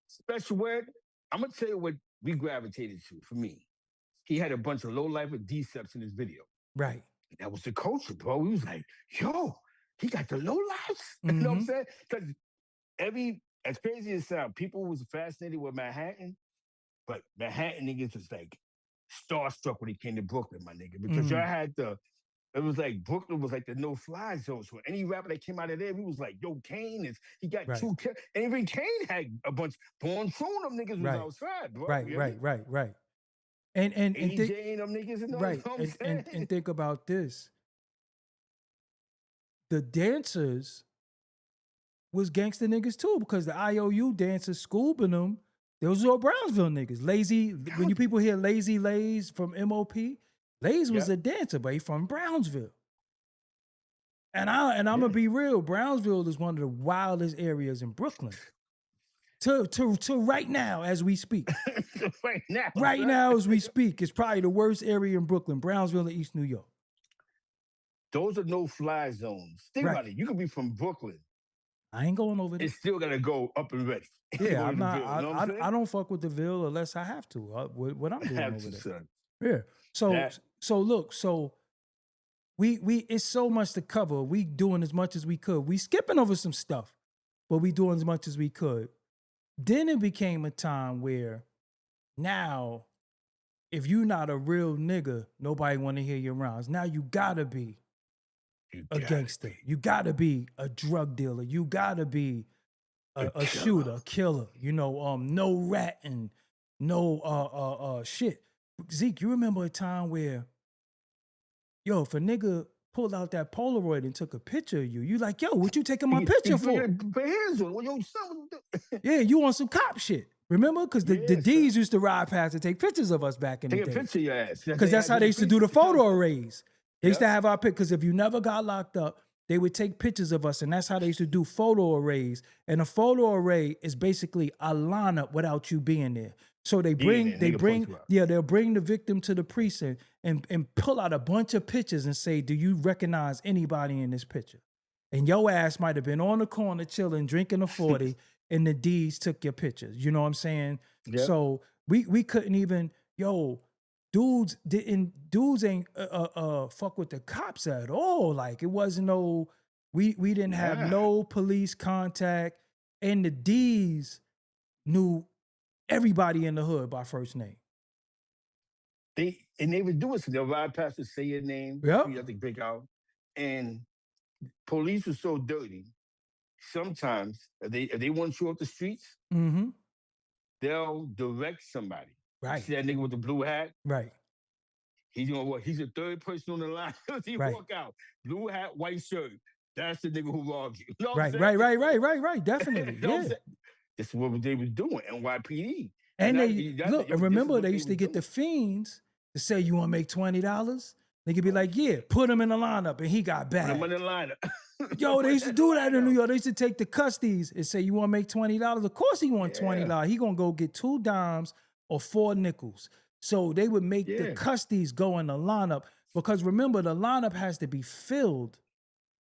Special Ed, I'm going to tell you what we gravitated to for me. He had a bunch of low-life with D-steps in his video. Right. And that was the culture, bro. We was like, yo, he got the low-lives. You know what I'm saying? Because as crazy as it sounds, people was fascinated with Manhattan, but Manhattan niggas was like starstruck when he came to Brooklyn, my nigga. Because y'all had it was like Brooklyn was like the no-fly zone. So any rapper that came out of there, we was like, yo, Kane he got two kills. And even Kane had a bunch. Born True, them niggas was outside, bro. Right. And AJ and them niggas, you know what I'm saying? And think about this. The dancers was gangster niggas too, because the IOU dancers, Scoob and them, those were all Brownsville niggas. Lazy, when you people hear Lazy Lays from MOP, Lays was a dancer, but he from Brownsville. And I'm gonna be real, Brownsville is one of the wildest areas in Brooklyn. To right now as we speak. right now as we speak, it's probably the worst area in Brooklyn, Brownsville and East New York. Those are no-fly zones. Think about it. You could be from Brooklyn. I ain't going over there. It's still gotta go up and ready. Yeah, I'm not. I don't fuck with the Ville unless I have to. What I'm doing over there. Son. Yeah. So look. So we it's so much to cover. We doing as much as we could. We skipping over some stuff, but we doing as much as we could. Then it became a time where now, if you not a real nigga, nobody want to hear your rounds. Now you gotta be a gangster. You gotta be a drug dealer. You gotta be a shooter, a killer. You know, no ratting, no shit. Zeke, you remember a time where, yo, if a nigga pulled out that Polaroid and took a picture of you, you like, yo, what you taking my picture for? Yeah, you on some cop shit. Remember? Because the D's used to ride past and take pictures of us back in the day. Take a picture of your ass. Because that's how they used to do the photo arrays. They used to have our pic, because if you never got locked up, they would take pictures of us, and that's how they used to do photo arrays. And a photo array is basically a lineup without you being there. So they'll bring the victim to the precinct and pull out a bunch of pictures and say, do you recognize anybody in this picture? And your ass might have been on the corner chilling, drinking a 40, and the D's took your pictures. You know what I'm saying? Yep. So we couldn't even, dudes ain't fuck with the cops at all. Like, it wasn't no, we didn't have no police contact, and the D's knew everybody in the hood by first name. They would do it, so they'll ride past to say your name. Yeah, you have to break out. And police was so dirty. Sometimes if they want you off the streets, they'll direct somebody. Right. See that nigga with the blue hat? Right. He's gonna what? He's the third person on the line. He walk out, blue hat, white shirt. That's the nigga who robbed you. You know what I'm saying? Right. Definitely. Yeah. This is what they was doing. NYPD. And remember they used to get the fiends to say, you want to make $20? They could be like, yeah, put him in the lineup, and he got bagged. Put him in the lineup. Yo, they used to do that in New York. They used to take the custodies and say, you want to make $20? Of course he want $20. He gonna go get 2 dimes or 4 nickels. So they would make the custodies go in the lineup, because remember, the lineup has to be filled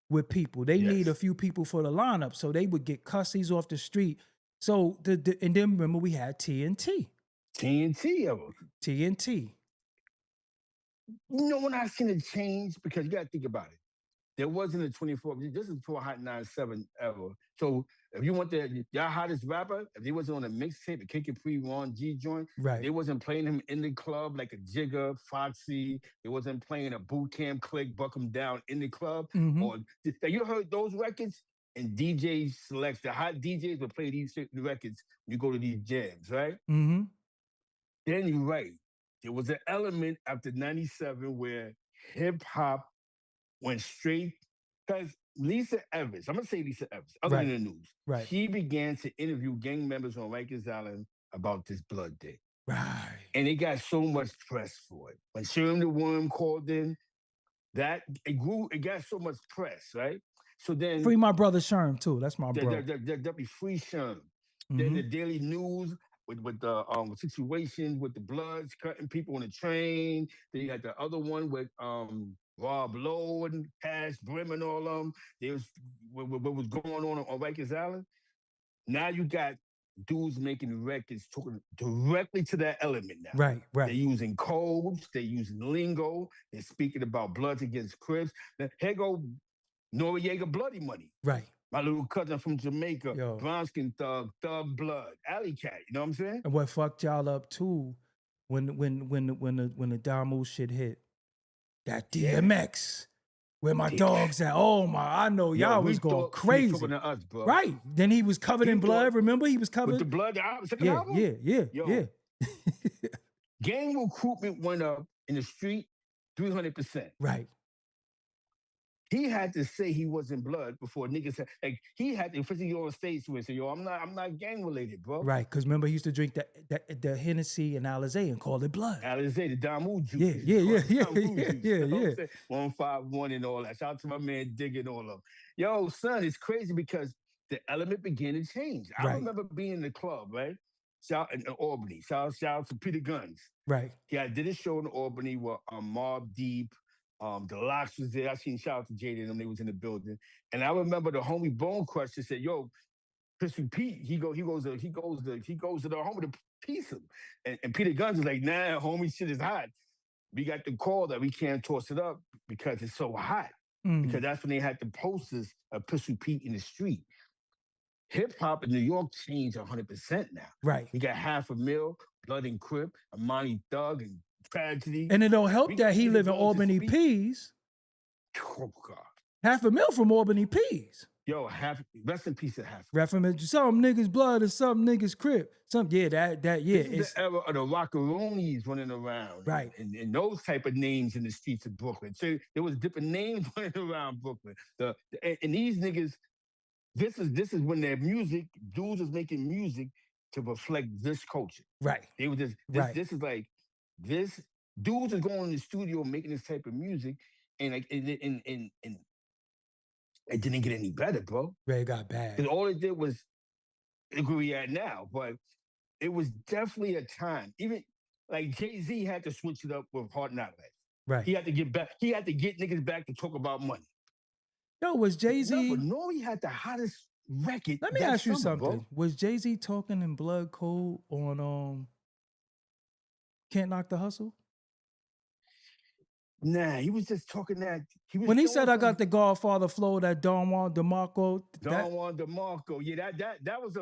with people. They need a few people for the lineup. So they would get custodies off the street. So and then remember, we had TNT. TNT. You know when I seen it change, because you gotta think about it. There wasn't a 24. This is before Hot 97 era. So if you want y'all hottest rapper, if they wasn't on a mixtape, a Kick It Free, Ron G joint, they wasn't playing him in the club like a Jigga, Foxy. They wasn't playing a Boot Camp Click, Buck 'em Down in the club. Or you heard those records, and DJ selects, the hot DJs will play these records when you go to these jams, right? Then you're right. There was an element after 97 where hip hop went straight Because Lisa Evans, I'm gonna say Lisa Evans, other than the news, she began to interview gang members on Rikers Island about this blood day. Right. And it got so much press for it. When Sherm the Worm called in, it got so much press, right? So then free my brother Sherm too. That's my bro. There'll be free Sherm. Then the Daily News with the situation with the Bloods cutting people on the train. Then you had the other one with Rob Lowe and Cash Brim and all of them. There was what was going on Rikers Island. Now you got dudes making records talking directly to that element now. Right. They're using codes, they're using lingo, they're speaking about Bloods against Crips. Here go Noriega Bloody Money. Right. My little cousin from Jamaica, brown skin thug, Thug Blood, Alley Cat. You know what I'm saying? And what fucked y'all up too, when the Damu shit hit, that DMX, where my dogs at? Oh my, I know y'all was going crazy. He was talking to us, bro. Right. Then he was covered in blood. Remember, he was covered with the blood. Yeah. Gang recruitment went up in the street 300%. Right. He had to say he wasn't blood before niggas said, like, he had to physically go on stage to it and say, yo, I'm not gang related, bro. Right, because remember he used to drink the Hennessy and Alizé and call it blood. Alizé, the Damu juice. Yeah. 151 and all that. Shout out to my man Dig and all of them. Yo, son, it's crazy because the element began to change. I remember being in the club, right? In Albany. Shout out to Peter Guns. Right. Yeah, I did a show in Albany with Mobb Deep. The Locks was there. I seen shout out to Jada and them. They was in the building, and I remember the homie Bone Crusher said, "Yo, Pistol Pete, he goes to the homie to piece him." And Peter Guns is like, "Nah, homie, shit is hot. We got the call that we can't toss it up because it's so hot." Because that's when they had the posters of Pistol Pete in the street. Hip hop in New York changed 100% now. Right. We got $500,000, Blood and Crip, Amani Thug, and Tragedy. And it don't help that he live in Albany P's. Oh God. $500,000 from Albany P's. Yo, rest in peace at half. Some niggas blood and some niggas Crip. This is the era of the Rockaroonies running around. Right. And those type of names in the streets of Brooklyn. So there was different names running around Brooklyn. And these niggas, this is when their music, dudes was making music to reflect this culture. Right. They were just this is like this dudes is going in the studio making this type of music, and like it didn't get any better, bro. It got bad. Because all it did was look where we at now, but it was definitely a time. Even like Jay-Z had to switch it up with Hard Knock Life. Right. He had to get back. He had to get niggas back to talk about money. Yo, was Jay-Z? No, but Nori had the hottest record. Let me ask you something. Bro. Was Jay-Z talking in Blood Code on Can't Knock the Hustle? Nah, he was just talking that. When he said, "I got the Godfather flow," that Don Juan DeMarco. Don Juan DeMarco. Yeah, that was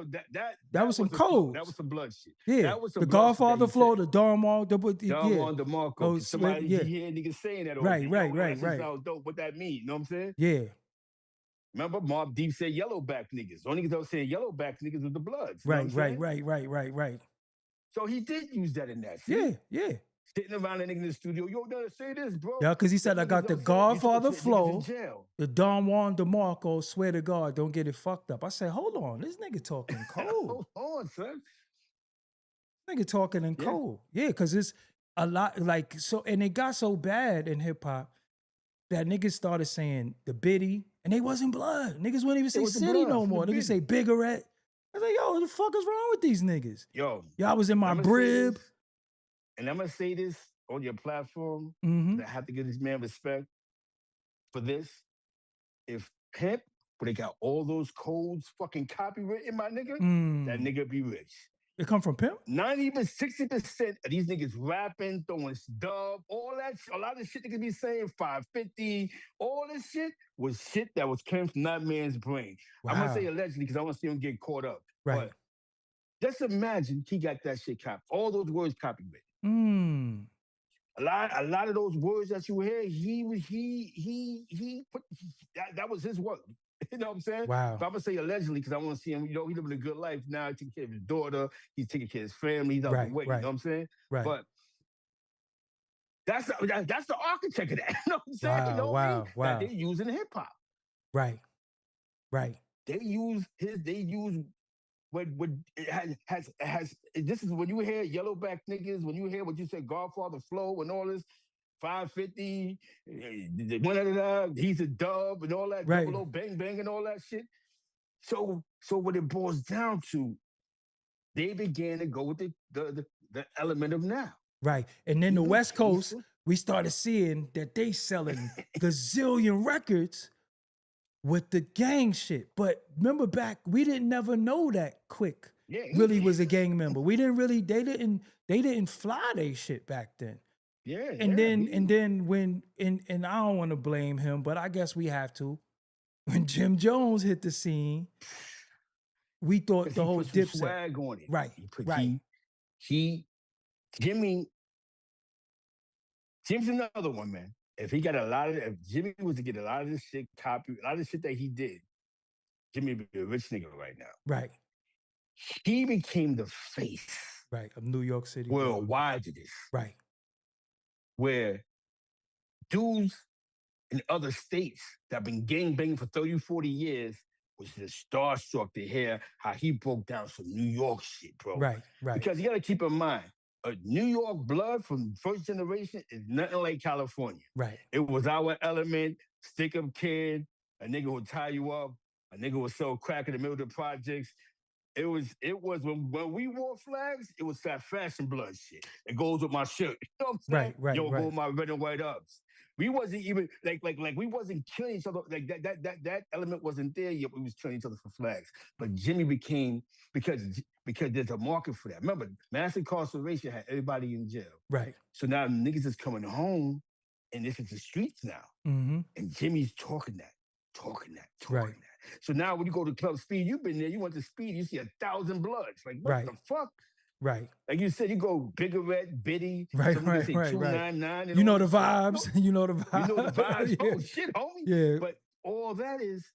some codes. That was some blood shit. Yeah, that was some the Godfather flow, the Don Juan, Don Juan DeMarco. Somebody you hear niggas saying that. Right. How dope. What that mean? You know what I'm saying? Yeah. Remember, Mobb Deep said yellowback niggas. Only niggas that was saying yellowback niggas with the Bloods. Right. So he did use that in that. See? Yeah. Sitting around a nigga in the studio, yo, gotta say this, bro. Yeah, because he said, "I got the Godfather flow, the Don Juan DeMarco, swear to God, don't get it fucked up." I said, hold on, this nigga talking cold. Hold on, son. Nigga talking in cold. Yeah, because it's a lot, like, so, and it got so bad in hip hop that niggas started saying the Biddy, and they wasn't blood. Niggas wouldn't even say City no more. Niggas say Biggerette. I was like, yo, what the fuck is wrong with these niggas? Yo. I was in my brib. And I'm going to say this on your platform. I have to give this man respect for this. If Pimp would have got all those codes fucking copywritten, my nigga, that nigga be rich. It come from Pimp? Not even 60% of these niggas rapping, throwing dub, all that, a lot of shit they could be saying, 550, all this shit was shit that was came from that man's brain. Wow. I'm going to say allegedly because I want to see him get caught up. Right. But just imagine he got that shit copied, all those words copywritten. A lot of those words that you hear, he put that was his work. You know what I'm saying? Wow. But I'm gonna say allegedly because I want to see him. You know, he's living a good life now. He's taking care of his daughter. He's taking care of his family. He's out the way. You know what I'm saying? Right. But that's the architect of that. You know what I'm saying? Wow. That they use in hip hop. Right. They use what it has. This is when you hear yellowback niggas, when you hear what you said, Godfather Flow and all this, 550, he's a dub and all that, Right. double O bang bang and all that shit. So what it boils down to, they began to go with the element of now. Right. And then the Even West Coast, tasteful. we started seeing that they selling gazillion records with the gang shit. But remember back, we didn't never know that Quick Yeah, really was a gang member. We didn't really, they didn't fly they shit back then. yeah. And then when and I don't want to blame him, but I guess we have to. When Jim Jones hit the scene, we thought the he whole put some Dipset. swag on it. Right. He put right. Jimmy's another one, man. If Jimmy was to get a lot of this shit copy, a lot of the shit that he did, Jimmy would be a rich nigga right now. Right. He became the face. Right. Of New York City. Worldwide to this. Right. Where dudes in other states that have been gangbanging for 30, 40 years was just starstruck to hear how he broke down some New York shit, bro. Right. Because you got to keep in mind, a New York blood from first generation is nothing like California. Right. It was our element, stick-up kid, a nigga would tie you up, a nigga would sell crack in the middle of the projects. It was when we wore flags, it was that fashion blood shit. It goes with my shirt. You know what I'm saying? Right. Yo, go with my red and white ups. We wasn't even like we wasn't killing each other. Like that element wasn't there yet. We was killing each other for flags. But Jimmy became because there's a market for that. Remember, mass incarceration had everybody in jail. Right. So now niggas is coming home, and this is the streets now. Mm-hmm. And Jimmy's talking that. Right. So now when you go to Club Speed, you've been there, you went to Speed, you see 1,000 Bloods. Like, what the fuck? Right. Like you said, you go Bigger Red, Biddy, right. 299. You know the vibes. You know the vibes. You know the vibes. Yeah. Oh, shit, homie. Yeah. But all that is,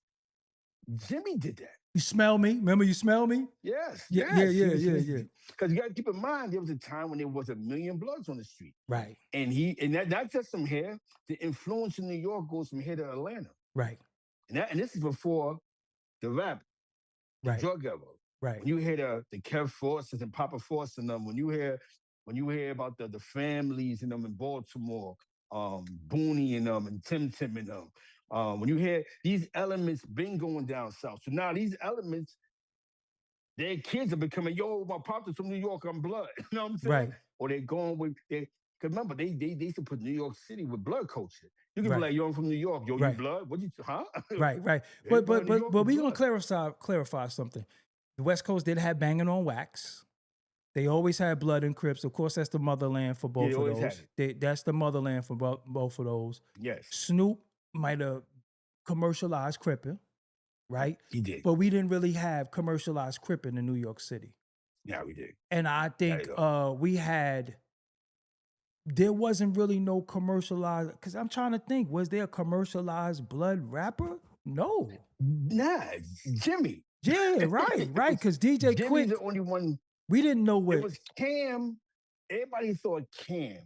Jimmy did that. You smell me? Remember you smell me? Yes. Yeah. Because you got to keep in mind, there was a time when there was 1 million Bloods on the street. Right. And that not just from here, the influence in New York goes from here to Atlanta. Right. And this is before the rap, the drug era. Right. When you hear the Kev Forces and Papa Force and them, when you hear about the families and them in Baltimore, Booney and them and Tim and them, when you hear these elements been going down south. So now these elements, their kids are becoming, yo, my pops is from New York, I'm blood. You know what I'm saying? Right. Or they're going with, because remember, they used to put New York City with blood culture. You can be like, yo, I'm from New York. Yo, you blood? What you, huh? Right. But we're going to clarify something. The West Coast did have Banging on Wax. They always had Blood and Crips. Of course, that's the motherland for both of those. That's the motherland for both of those. Yes. Snoop might have commercialized Crippin', right? He did. But we didn't really have commercialized Crippin' in New York City. Yeah, we did. And I think there wasn't really no commercialized, because I'm trying to think, was there a commercialized blood rapper? No. Nah, Jimmy. Yeah, right. Because DJ Jimmy's Quick, the only one. We didn't know what. It was Cam. Everybody thought Cam.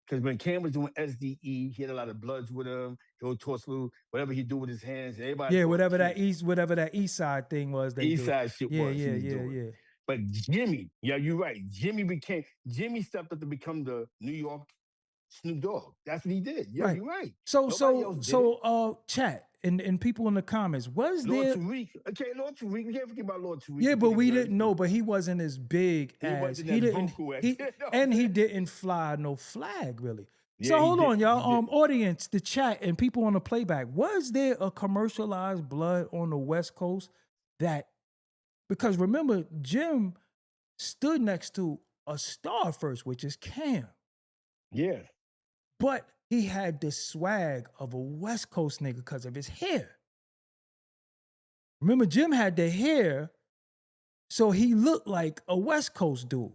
Because when Cam was doing SDE, he had a lot of Bloods with him. He would toss little, whatever he do with his hands. Everybody whatever that East Side thing was. East Side shit was. Yeah. But Jimmy, yeah, you're right. Jimmy stepped up to become the New York Snoop Dogg. That's what he did. Yeah, you're right. So chat and people in the comments, was Lord there? Tariq. Okay, Lord Tariq. We can't forget about Lord Tariq. Yeah, but we didn't know. But he wasn't as big as he didn't. He didn't fly no flag really. Yeah, so hold on, y'all. Audience, the chat, and people on the playback. Was there a commercialized blood on the West Coast that? Because remember, Jim stood next to a star first, which is Cam. Yeah. But he had the swag of a West Coast nigga because of his hair. Remember, Jim had the hair, so he looked like a West Coast dude.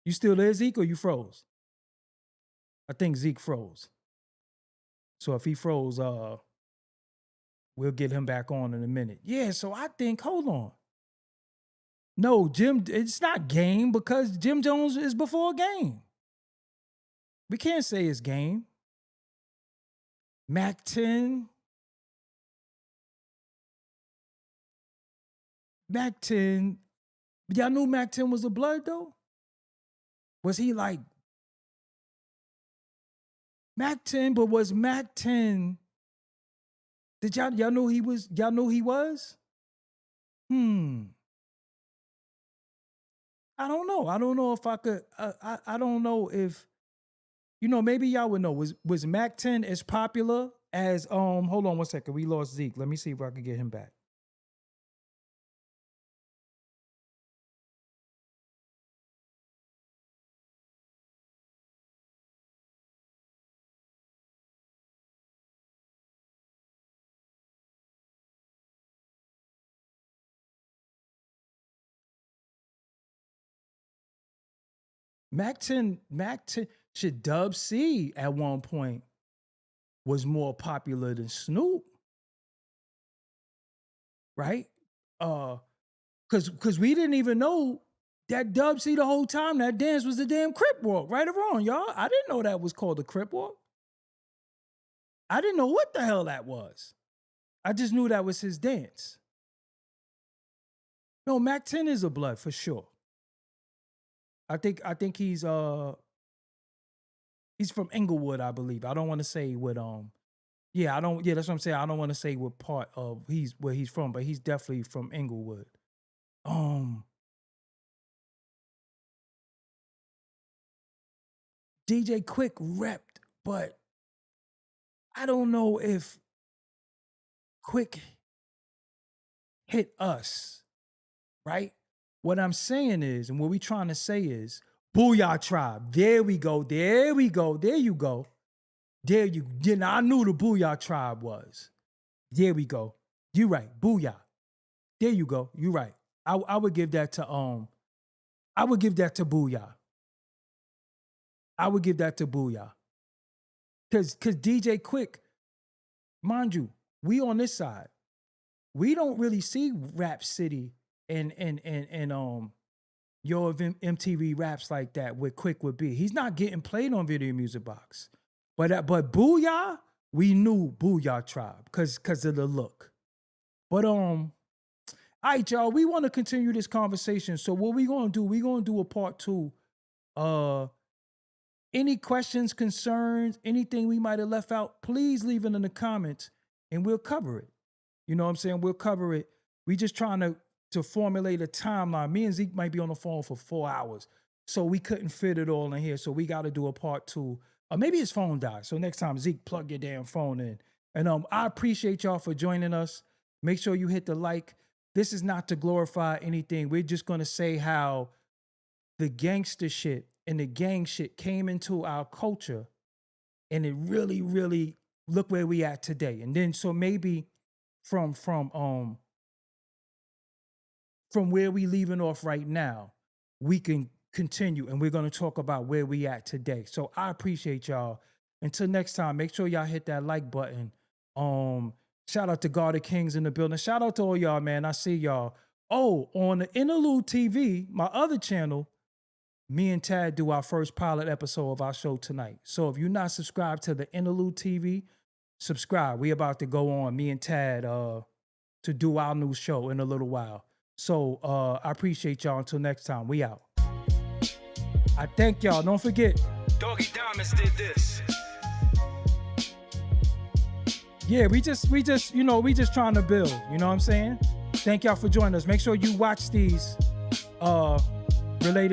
You still there, Zeke, or you froze? I think Zeke froze. So if he froze, we'll get him back on in a minute. Yeah, so I think, hold on. No, Jim, it's not Game because Jim Jones is before Game. We can't say it's Game. Mac 10. Mac 10, y'all knew Mac 10 was a blood though? Was he like Mac 10, but was Mac 10, did y'all know he was, y'all know he was? I don't know. I don't know if I could, I don't know if, you know, maybe y'all would know. Was Mac 10 as popular as, hold on one second. We lost Zeke. Let me see if I can get him back. Mac 10, should Dub C at one point was more popular than Snoop, right? Cause we didn't even know that Dub C the whole time that dance was the damn Crip Walk, right or wrong, y'all? I didn't know that was called the Crip Walk. I didn't know what the hell that was. I just knew that was his dance. No, Mac 10 is a blood for sure. I think he's from Inglewood, I believe. I don't want to say what that's what I'm saying. I don't want to say what part of where he's from, but he's definitely from Inglewood. DJ Quick repped, but I don't know if Quick hit us, right? What I'm saying is, and what we trying to say is, Booyah Tribe. There we go. There we go. There you go. There you. Then I knew the Booyah Tribe was. There we go. You right. Booyah. There you go. You right. I would give that to I would give that to Booyah. I would give that to Booyah. Cause DJ Quick, mind you, we on this side, we don't really see Rap City and Yo MTV raps like that where Quick would be. He's not getting played on Video Music Box. But Booyah, we knew Booyah Tribe because of the look. But all right, y'all, we want to continue this conversation. So what we gonna do? We gonna do a part 2. Any questions, concerns, anything we might have left out, please leave it in the comments and we'll cover it. You know what I'm saying? We'll cover it. We just trying to formulate a timeline. Me and Zeke might be on the phone for 4 hours. So we couldn't fit it all in here. So we got to do a part 2. Or maybe his phone died. So next time, Zeke, plug your damn phone in. And I appreciate y'all for joining us. Make sure you hit the like. This is not to glorify anything. We're just going to say how the gangster shit and the gang shit came into our culture. And it really, really, look where we at today. And then so maybe from where we leaving off right now, we can continue and we're going to talk about where we at today. So I appreciate y'all. Until next time, make sure y'all hit that like button. Shout out to God of Kings in the building. Shout out to all y'all, man. I see y'all. Oh, on the Interlude TV, my other channel, me and Tad do our first pilot episode of our show tonight. So if you're not subscribed to the Interlude TV, subscribe. We about to go on, me and Tad, to do our new show in a little while. So I appreciate y'all. Until next time, we out. I thank y'all. Don't forget, Doggie Diamonds did this. Yeah, we just trying to build. You know what I'm saying? Thank y'all for joining us. Make sure you watch these related